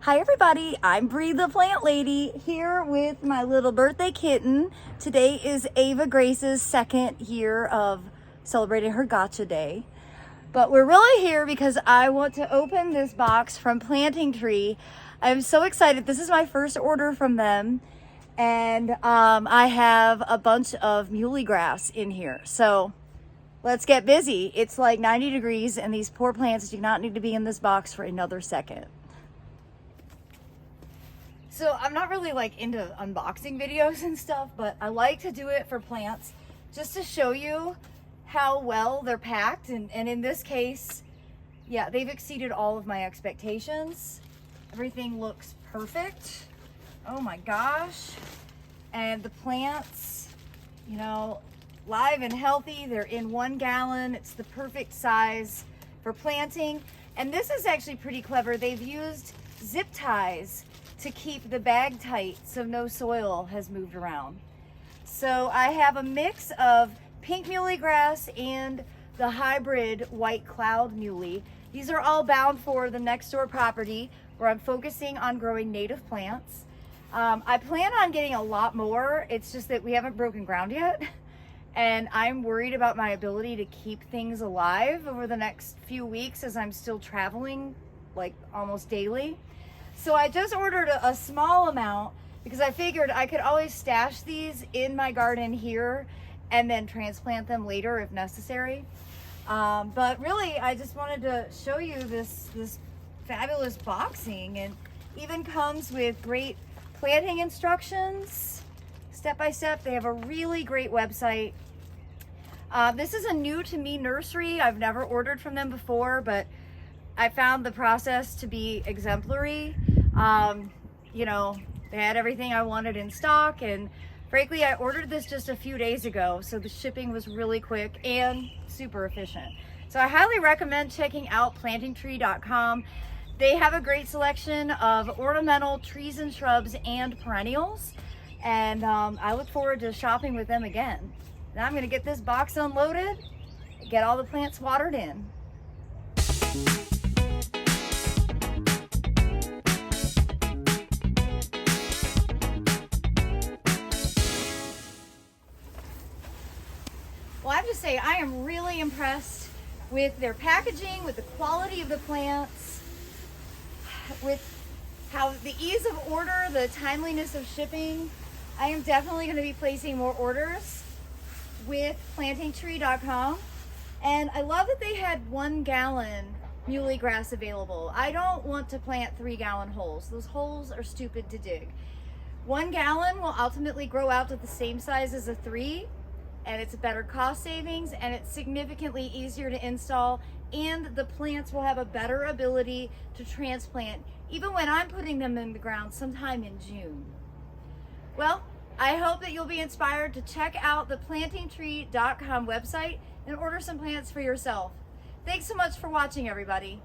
Hi everybody, I'm Bree the Plant Lady here with my little birthday kitten. Today is Ava Grace's second year of celebrating her gotcha day. But we're really here because I want to open this box from Planting Tree. I'm so excited. This is my first order from them. And I have a bunch of Muhly Grass in here. So let's get busy. It's like 90 degrees and these poor plants do not need to be in this box for another second. So I'm not really like into unboxing videos and stuff, but I like to do it for plants just to show you how well they're packed. And in this case, yeah, they've exceeded all of my expectations. Everything looks perfect. Oh my gosh. And the plants, you know, live and healthy. They're in 1 gallon. It's the perfect size for planting. And this is actually pretty clever. They've used zip ties to keep the bag tight so no soil has moved around. So I have a mix of pink muhly grass and the hybrid white cloud muhly. These are all bound for the next door property where I'm focusing on growing native plants. I plan on getting a lot more. It's just that we haven't broken ground yet. And I'm worried about my ability to keep things alive over the next few weeks as I'm still traveling like almost daily. So I just ordered a small amount because I figured I could always stash these in my garden here and then transplant them later if necessary. But really, I just wanted to show you this fabulous boxing, and even comes with great planting instructions, step by step. They have a really great website. This is a new to me nursery. I've never ordered from them before, but I found the process to be exemplary. You know, they had everything I wanted in stock, and frankly, I ordered this just a few days ago, so the shipping was really quick and super efficient. So I highly recommend checking out plantingtree.com. They have a great selection of ornamental trees and shrubs and perennials, and I look forward to shopping with them again. Now I'm going to get this box unloaded, get all the plants watered in. Well, I have to say, I am really impressed with their packaging, with the quality of the plants, with how the ease of order, the timeliness of shipping. I am definitely going to be placing more orders with plantingtree.com. And I love that they had 1 gallon muhly grass available. I don't want to plant 3-gallon holes. Those holes are stupid to dig. 1 gallon will ultimately grow out to the same size as a 3, and it's a better cost savings, and it's significantly easier to install, and the plants will have a better ability to transplant even when I'm putting them in the ground sometime in June. Well, I hope that you'll be inspired to check out the plantingtree.com website and order some plants for yourself. Thanks so much for watching, everybody.